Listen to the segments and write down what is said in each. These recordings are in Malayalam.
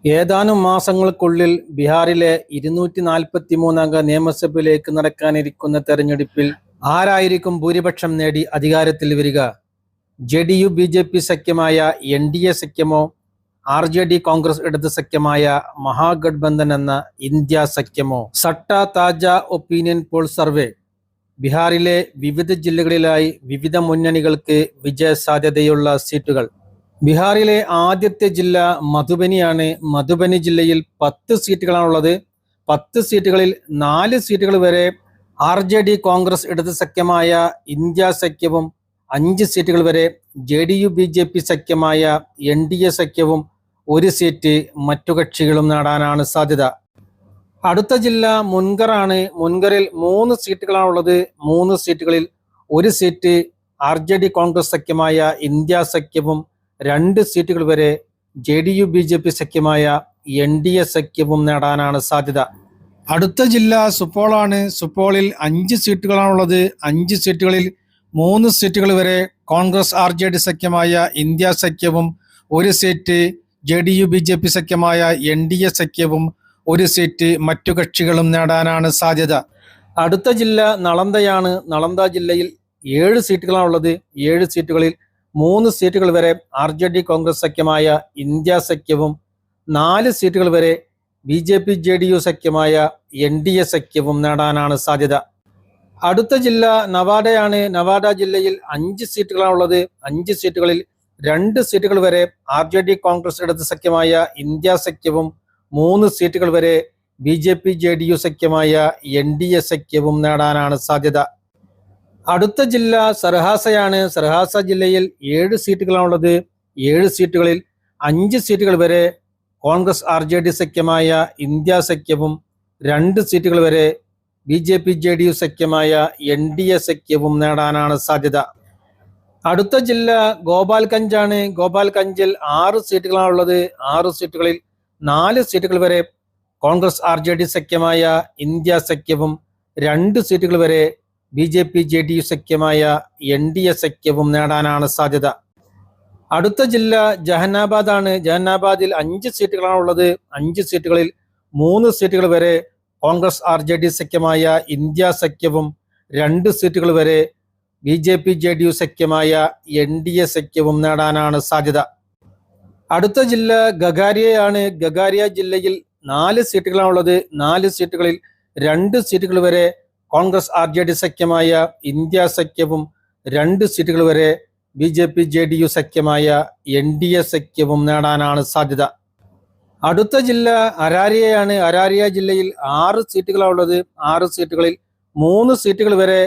ഏതാനും മാസങ്ങൾക്കുള്ളിൽ ബീഹാറിലെ 243 അംഗ നിയമസഭയിലേക്ക് നടക്കാനിരിക്കുന്ന തെരഞ്ഞെടുപ്പിൽ ആരായിരിക്കും ഭൂരിപക്ഷം നേടി അധികാരത്തിൽ വരിക? ജെഡിയു ബിജെപി സഖ്യമായ എൻഡിഎ സഖ്യമോ, ആർജെഡി കോൺഗ്രസ് ഇടത് സഖ്യമായ മഹാഗഠബന്ധൻ എന്ന ഇന്ത്യ സഖ്യമോ? സട്ട താജ ഒപ്പീനിയൻ പോൾ സർവേ. ബീഹാറിലെ വിവിധ ജില്ലകളിലായി വിവിധ മുന്നണികൾക്ക് വിജയ സാധ്യതയുള്ള സീറ്റുകൾ. ബീഹാറിലെ ആദ്യത്തെ ജില്ല മധുബനിയാണ്. മധുബനി ജില്ലയിൽ 10 സീറ്റുകളാണുള്ളത്. 10 സീറ്റുകളിൽ 4 സീറ്റുകൾ വരെ ആർജെഡി കോൺഗ്രസ് ഇടത് സഖ്യമായ ഇന്ത്യ സഖ്യവും, 5 സീറ്റുകൾ വരെ ജെഡിയു ബിജെപി സഖ്യമായ എൻഡിഎ സഖ്യവും, 1 സീറ്റ് മറ്റു കക്ഷികളും നേടാനാണ് സാധ്യത. അടുത്ത ജില്ല മുൻഗറാണ്. മുൻഗറിൽ 3 സീറ്റുകളാണുള്ളത്. 3 സീറ്റുകളിൽ 1 സീറ്റ് ആർജെഡി കോൺഗ്രസ് സഖ്യമായ ഇന്ത്യ സഖ്യവും, 2 സീറ്റുകൾ വരെ ജെഡിയു ബിജെപി സഖ്യമായ എൻഡിഎ സഖ്യവും നേടാനാണ് സാധ്യത. അടുത്ത ജില്ല സുപോളാണ്. സുപോളിൽ 5 സീറ്റുകളാണുള്ളത്. 5 സീറ്റുകളിൽ 3 സീറ്റുകൾ വരെ കോൺഗ്രസ് ആർജെഡി സഖ്യമായ ഇന്ത്യ സഖ്യവും, 1 സീറ്റ് ജെഡിയു ബിജെപി സഖ്യമായ എൻഡിഎ സഖ്യവും, 1 സീറ്റ് മറ്റു കക്ഷികളും നേടാനാണ് സാധ്യത. അടുത്ത ജില്ല നളന്ദയാണ്. നളന്ദ ജില്ലയിൽ 7 സീറ്റുകളാണുള്ളത്. 7 സീറ്റുകളിൽ 3 സീറ്റുകൾ വരെ ആർജെഡി കോൺഗ്രസ് സഖ്യമായ ഇന്ത്യ സഖ്യവും, 4 സീറ്റുകൾ വരെ ബിജെപി ജെഡിയു സഖ്യമായ എൻഡിഎ സഖ്യവും നേടാനാണ് സാധ്യത. അടുത്ത ജില്ല നവാഡയാണ്. നവാഡ ജില്ലയിൽ 5 സീറ്റുകളാണുള്ളത്. 5 സീറ്റുകളിൽ 2 സീറ്റുകൾ വരെ ആർജെഡി കോൺഗ്രസ് ഇടത് സഖ്യമായ ഇന്ത്യ സഖ്യവും, 3 സീറ്റുകൾ വരെ ബിജെപി ജെഡിയു സഖ്യമായ എൻഡിഎ സഖ്യവും നേടാനാണ് സാധ്യത. അടുത്ത ജില്ല സർഹാസയാണ്. സർഹാസ ജില്ലയിൽ 7 സീറ്റുകളാണുള്ളത്. 7 സീറ്റുകളിൽ 5 സീറ്റുകൾ വരെ കോൺഗ്രസ് ആർജെഡി സഖ്യമായ ഇന്ത്യ സഖ്യവും, 2 സീറ്റുകൾ വരെ ബിജെപി ജെഡിയു സഖ്യമായ എൻഡിഎ സഖ്യവും നേടാനാണ് സാധ്യത. അടുത്ത ജില്ല ഗോപാൽഗഞ്ചാണ്. ഗോപാൽഗഞ്ചിൽ 6 സീറ്റുകളാണുള്ളത്. 6 സീറ്റുകളിൽ 4 സീറ്റുകൾ വരെ കോൺഗ്രസ് ആർജെഡി സഖ്യമായ ഇന്ത്യ സഖ്യവും, 2 സീറ്റുകൾ വരെ ബിജെപി ജെഡിയു സഖ്യമായ എൻഡിഎ സഖ്യവും നേടാനാണ് സാധ്യത. അടുത്ത ജില്ല ജഹനാബാദ് ആണ്. ജഹനാബാദിൽ 5 സീറ്റുകളാണുള്ളത്. 5 സീറ്റുകളിൽ 3 സീറ്റുകൾ വരെ കോൺഗ്രസ് ആർജെഡി സഖ്യമായ ഇന്ത്യ സഖ്യവും, 2 സീറ്റുകൾ വരെ ബിജെപി ജെഡിയു സഖ്യമായ എൻഡിഎ സഖ്യവും നേടാനാണ് സാധ്യത. അടുത്ത ജില്ല ഗഗാരിയയാണ്. ഗഗാരിയ ജില്ലയിൽ 4 സീറ്റുകളാണുള്ളത്. 4 സീറ്റുകളിൽ 2 സീറ്റുകൾ വരെ കോൺഗ്രസ് ആർജെഡി സഖ്യമായ ഇന്ത്യ സഖ്യവും, 2 സീറ്റുകൾ വരെ ബിജെപി ജെഡിയു സഖ്യമായ എൻഡിഎ സഖ്യവും നേടാനാണ് സാധ്യത. അടുത്ത ജില്ല അരാരിയയാണ്. അരാരിയ ജില്ലയിൽ 6 സീറ്റുകളാണുള്ളത്. 6 സീറ്റുകളിൽ 3 സീറ്റുകൾ വരെ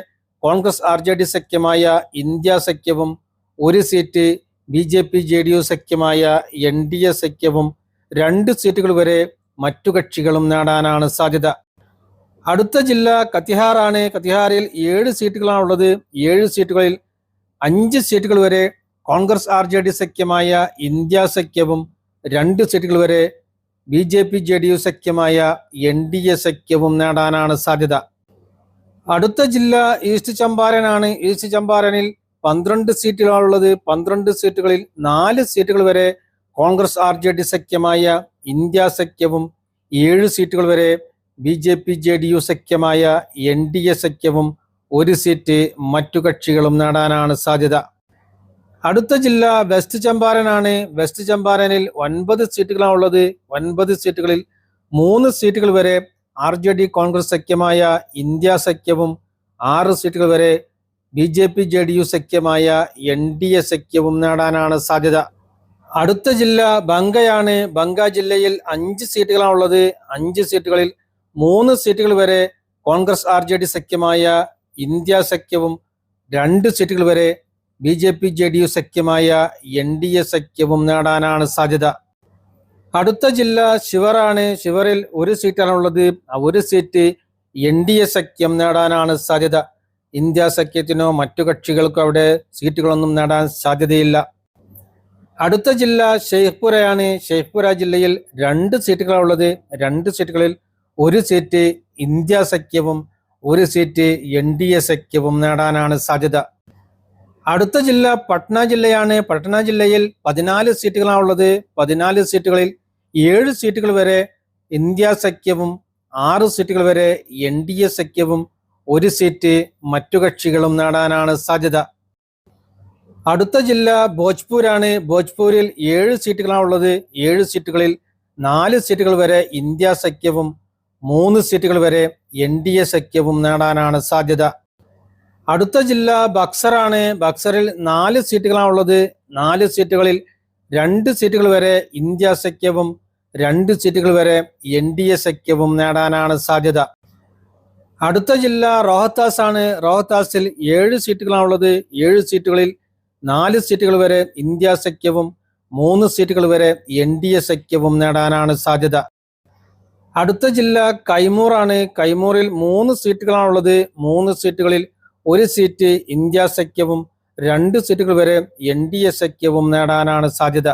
കോൺഗ്രസ് ആർജെഡി സഖ്യമായ ഇന്ത്യ സഖ്യവും, 1 സീറ്റ് ബിജെപി ജെഡിയു സഖ്യമായ എൻഡിഎ സഖ്യവും, 2 സീറ്റുകൾ വരെ മറ്റു കക്ഷികളും നേടാനാണ് സാധ്യത. അടുത്ത ജില്ല കതിഹാർ ആണ്. കതിഹാറിൽ 7 സീറ്റുകളാണുള്ളത്. 7 സീറ്റുകളിൽ 5 സീറ്റുകൾ വരെ കോൺഗ്രസ് ആർജെഡി സഖ്യമായ ഇന്ത്യ സഖ്യവും, 2 സീറ്റുകൾ വരെ ബിജെപി ജെഡിയു സഖ്യമായ എൻഡിഎ സഖ്യവും നേടാനാണ് സാധ്യത. അടുത്ത ജില്ല ഈസ്റ്റ് ചമ്പാരനാണ്. ഈസ്റ്റ് ചമ്പാരനിൽ 12 സീറ്റുകളാണുള്ളത്. 12 സീറ്റുകളിൽ 4 സീറ്റുകൾ വരെ കോൺഗ്രസ് ആർജെഡി സഖ്യമായ ഇന്ത്യ സഖ്യവും, 7 സീറ്റുകൾ വരെ ബിജെപി ജെഡിയു സഖ്യമായ എൻഡിഎ സഖ്യവും, 1 സീറ്റ് മറ്റു കക്ഷികളും നേടാനാണ് സാധ്യത. അടുത്ത ജില്ല വെസ്റ്റ് ചമ്പാരനാണ്. വെസ്റ്റ് ചമ്പാരനിൽ 9 സീറ്റുകളാണുള്ളത്. 9 സീറ്റുകളിൽ 3 സീറ്റുകൾ വരെ ആർജെഡി കോൺഗ്രസ് സഖ്യമായ ഇന്ത്യ സഖ്യവും, 6 സീറ്റുകൾ വരെ ബിജെപി ജെഡിയു സഖ്യമായ എൻഡിഎ സഖ്യവും നേടാനാണ് സാധ്യത. അടുത്ത ജില്ല ബംഗയാണ്. ബംഗ ജില്ലയിൽ 5 സീറ്റുകളാണുള്ളത്. 5 സീറ്റുകളിൽ 3 സീറ്റുകൾ വരെ കോൺഗ്രസ് ആർജെഡി സഖ്യമായ ഇന്ത്യ സഖ്യവും, 2 സീറ്റുകൾ വരെ ബിജെപി ജെഡിയു സഖ്യമായ എൻഡിഎ സഖ്യവും നേടാനാണ് സാധ്യത. അടുത്ത ജില്ല ശിവറാണ്. ശിവറിൽ 1 സീറ്റാണുള്ളത്. 1 സീറ്റ് എൻഡിഎ സഖ്യം നേടാനാണ് സാധ്യത. ഇന്ത്യ സഖ്യത്തിനോ മറ്റു കക്ഷികൾക്കോ അവിടെ സീറ്റുകളൊന്നും നേടാൻ സാധ്യതയില്ല. അടുത്ത ജില്ല ഷെയ്ഖ്പുരയാണ്. ഷെയ്ഖ്പുര ജില്ലയിൽ 2 സീറ്റുകളാണുള്ളത്. 2 സീറ്റുകളിൽ 1 സീറ്റ് ഇന്ത്യ സഖ്യവും, 1 സീറ്റ് എൻഡിഎ സഖ്യവും നേടാനാണ് സാധ്യത. അടുത്ത ജില്ല പട്ന ജില്ലയാണ്. പട്ന ജില്ലയിൽ 14 സീറ്റുകളാണുള്ളത്. 14 സീറ്റുകളിൽ 7 സീറ്റുകൾ വരെ ഇന്ത്യ സഖ്യവും 6 സീറ്റുകൾ വരെ NDA സഖ്യവും 1 സീറ്റ് മറ്റു കക്ഷികളും നേടാനാണ് സാധ്യത. അടുത്ത ജില്ല ഭോജ്പൂരാണ്. ഭോജ്പൂരിൽ 7 സീറ്റുകളാണ് ഉള്ളത്. 7 സീറ്റുകളിൽ 4 സീറ്റുകൾ വരെ ഇന്ത്യ സഖ്യവും 3 സീറ്റുകൾ വരെ NDA സഖ്യവും നേടാനാണ് സാധ്യത. അടുത്ത ജില്ല ബക്സറാണ്. ബക്സറിൽ 4 സീറ്റുകളാണ് ഉള്ളത്. 4 സീറ്റുകളിൽ 2 സീറ്റുകൾ വരെ ഇന്ത്യ സഖ്യവും 2 സീറ്റുകൾ വരെ NDA സഖ്യവും നേടാനാണ് സാധ്യത. അടുത്ത ജില്ല റോഹത്താസ് ആണ്. റോഹത്താസിൽ 7 സീറ്റുകളാണ് ഉള്ളത്. 7 സീറ്റുകളിൽ 4 സീറ്റുകൾ വരെ ഇന്ത്യ സഖ്യവും 3 സീറ്റുകൾ വരെ NDA സഖ്യവും നേടാനാണ് സാധ്യത. അടുത്ത ജില്ല കൈമൂർ ആണ്. കൈമൂറിൽ 3 സീറ്റുകളാണ് ഉള്ളത്. 3 സീറ്റുകളിൽ 1 സീറ്റ് ഇന്ത്യ സഖ്യവും 2 സീറ്റുകൾ വരെ NDA സഖ്യവും നേടാനാണ് സാധ്യത.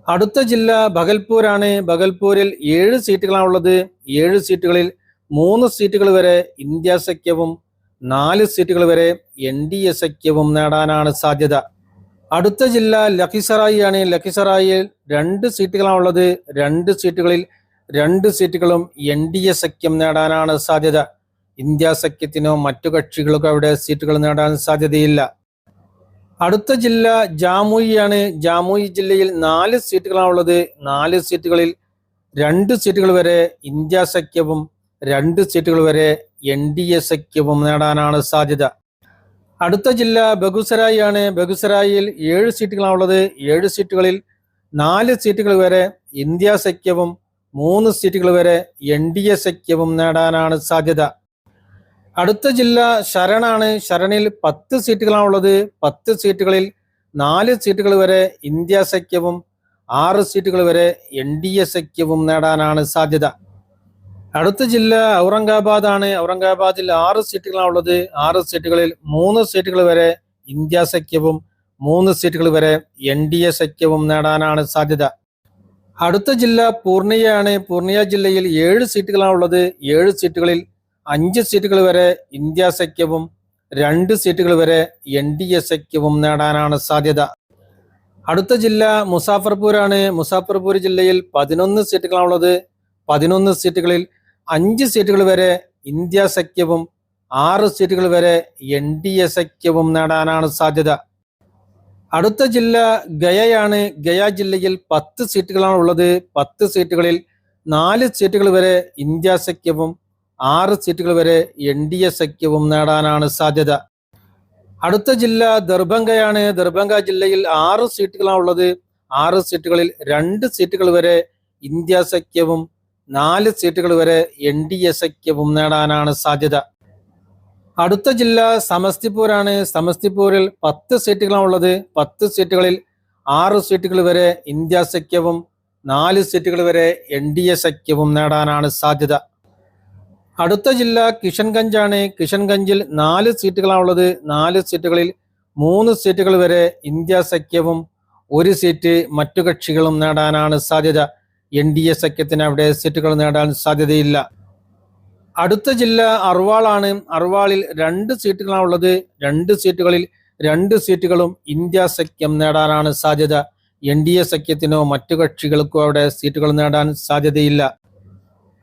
അടുത്ത ജില്ല ഭഗൽപൂരാണ്. ഭഗൽപൂരിൽ 7 സീറ്റുകളാണ് ഉള്ളത്. 7 സീറ്റുകളിൽ 3 സീറ്റുകൾ വരെ ഇന്ത്യ സഖ്യവും 4 സീറ്റുകൾ വരെ NDA സഖ്യവും നേടാനാണ് സാധ്യത. അടുത്ത ജില്ല ലഖിസറായി ആണ്. ലഖിസറായിൽ 2 സീറ്റുകളാണ് ഉള്ളത്. 2 സീറ്റുകളിൽ 2 സീറ്റുകളും NDA സഖ്യം നേടാനാണ് സാധ്യത. ഇന്ത്യ സഖ്യത്തിനോ മറ്റു കക്ഷികൾക്കോ അവിടെ സീറ്റുകൾ നേടാൻ സാധ്യതയില്ല. അടുത്ത ജില്ല ജാമുയി ആണ്. ജാമുയി ജില്ലയിൽ 4 സീറ്റുകളാണ് ഉള്ളത്. 4 സീറ്റുകളിൽ 2 സീറ്റുകൾ വരെ ഇന്ത്യ സഖ്യവും 2 സീറ്റുകൾ വരെ NDA സഖ്യവും നേടാനാണ് സാധ്യത. അടുത്ത ജില്ല ബഗുസരായി ആണ്. ബഗുസരായിൽ 7 സീറ്റുകളാണ് ഉള്ളത്. 7 സീറ്റുകളിൽ 4 സീറ്റുകൾ വരെ ഇന്ത്യ സഖ്യവും 3 സീറ്റുകൾ വരെ NDA സഖ്യവും നേടാനാണ് സാധ്യത. അടുത്ത ജില്ല ശരണാണ്. ശരണിൽ 10 സീറ്റുകളാണ് ഉള്ളത്. 10 സീറ്റുകളിൽ 4 സീറ്റുകൾ വരെ ഇന്ത്യ സഖ്യവും 6 സീറ്റുകൾ വരെ NDA സഖ്യവും നേടാനാണ് സാധ്യത. അടുത്ത ജില്ല ഔറംഗാബാദ് ആണ്. ഔറംഗാബാദിൽ 6 സീറ്റുകളാണ് ഉള്ളത്. 6 സീറ്റുകളിൽ 3 സീറ്റുകൾ വരെ ഇന്ത്യ സഖ്യവും 3 സീറ്റുകൾ വരെ NDA സഖ്യവും നേടാനാണ് സാധ്യത. അടുത്ത ജില്ല പൂർണിയയാണ്. പൂർണിയ ജില്ലയിൽ 7 സീറ്റുകളാണ് ഉള്ളത്. 7 സീറ്റുകളിൽ 5 സീറ്റുകൾ വരെ ഇന്ത്യ സഖ്യവും 2 സീറ്റുകൾ വരെ NDA സഖ്യവും നേടാനാണ് സാധ്യത. അടുത്ത ജില്ല മുസാഫർപൂരാണ്. മുസാഫർപൂർ ജില്ലയിൽ 11 സീറ്റുകളാണ് ഉള്ളത്. 11 സീറ്റുകളിൽ 5 സീറ്റുകൾ വരെ ഇന്ത്യ സഖ്യവും 6 സീറ്റുകൾ വരെ NDA സഖ്യവും നേടാനാണ് സാധ്യത. അടുത്ത ജില്ല ഗയയാണ്. ഗയ ജില്ലയിൽ 10 സീറ്റുകളാണ് ഉള്ളത്. 10 സീറ്റുകളിൽ 4 സീറ്റുകൾ വരെ ഇന്ത്യ സഖ്യവും 6 സീറ്റുകൾ വരെ NDA സഖ്യവും നേടാനാണ് സാധ്യത. അടുത്ത ജില്ല ദർഭംഗയാണ്. ദർഭംഗ ജില്ലയിൽ 6 സീറ്റുകളാണ് ഉള്ളത്. 6 സീറ്റുകളിൽ 2 സീറ്റുകൾ വരെ ഇന്ത്യ സഖ്യവും 4 സീറ്റുകൾ വരെ NDA സഖ്യവും നേടാനാണ് സാധ്യത. അടുത്ത ജില്ല സമസ്തിപൂരാണ്. സമസ്തിപൂരിൽ 10 സീറ്റുകളാണ് ഉള്ളത്. 10 സീറ്റുകളിൽ 6 സീറ്റുകൾ വരെ ഇന്ത്യ സഖ്യവും 4 സീറ്റുകൾ വരെ NDA സഖ്യവും നേടാനാണ് സാധ്യത. അടുത്ത ജില്ല കിഷൻഗഞ്ച് ആണ്. കിഷൻഗഞ്ചിൽ 4 സീറ്റുകളാണ് ഉള്ളത്. 4 സീറ്റുകളിൽ 3 സീറ്റുകൾ വരെ ഇന്ത്യ സഖ്യവും 1 സീറ്റ് മറ്റു കക്ഷികളും നേടാനാണ് സാധ്യത. NDA സഖ്യത്തിന് അവിടെ സീറ്റുകൾ നേടാൻ സാധ്യതയില്ല. അടുത്ത ജില്ല അർവാൾ ആണ്. അർവാളിൽ 2 സീറ്റുകളാണ് ഉള്ളത്. 2 സീറ്റുകളിൽ 2 സീറ്റുകളും ഇന്ത്യ സഖ്യം നേടാനാണ് സാധ്യത. NDA സഖ്യത്തിനോ മറ്റു കക്ഷികൾക്കോ അവിടെ സീറ്റുകൾ നേടാൻ സാധ്യതയില്ല.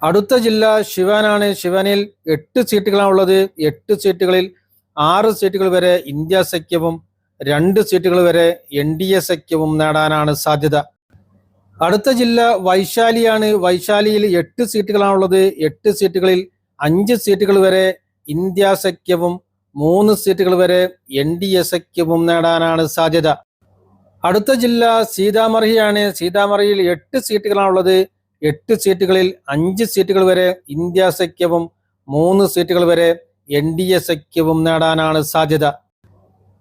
അടുത്ത ജില്ല ശിവാനാണ്. ശിവാനിൽ 8 സീറ്റുകളാണ് ഉള്ളത്. 8 സീറ്റുകളിൽ 6 സീറ്റുകൾ വരെ ഇന്ത്യ സഖ്യവും 2 സീറ്റുകൾ വരെ NDA സഖ്യവും നേടാനാണ് സാധ്യത. അടുത്ത ജില്ല വൈശാലിയാണ്. വൈശാലിയിൽ 8 സീറ്റുകളാണ് ഉള്ളത്. 8 സീറ്റുകളിൽ 5 സീറ്റുകൾ വരെ ഇന്ത്യ സഖ്യവും 3 സീറ്റുകൾ വരെ NDA സഖ്യവും നേടാനാണ് സാധ്യത. അടുത്ത ജില്ല സീതാമർഹിയാണ്. സീതാമർഹിയിൽ 8 സീറ്റുകളാണ് ഉള്ളത്. 8 സീറ്റുകളിൽ 5 സീറ്റുകൾ വരെ ഇന്ത്യ സഖ്യവും 3 സീറ്റുകൾ വരെ NDA സഖ്യവും നേടാനാണ് സാധ്യത.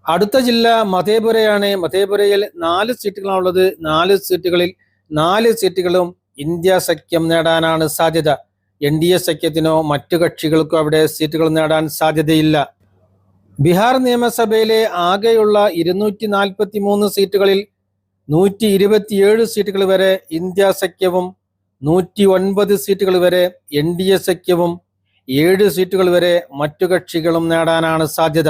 അടുത്ത ജില്ല മധേപുരയാണ്. മധേപുരയിൽ 4 സീറ്റുകളാണ് ഉള്ളത്. 4 സീറ്റുകളിൽ 4 സീറ്റുകളും ഇന്ത്യ സഖ്യം നേടാനാണ് സാധ്യത. NDA സഖ്യത്തിനോ മറ്റു കക്ഷികൾക്കോ അവിടെ സീറ്റുകൾ നേടാൻ സാധ്യതയില്ല. ബീഹാർ നിയമസഭയിലെ ആകെയുള്ള 243 സീറ്റുകളിൽ 127 സീറ്റുകൾ വരെ ഇന്ത്യ സഖ്യവും 109 സീറ്റുകൾ വരെ NDA സഖ്യവും 7 സീറ്റുകൾ വരെ മറ്റു കക്ഷികളും നേടാനാണ് സാധ്യത.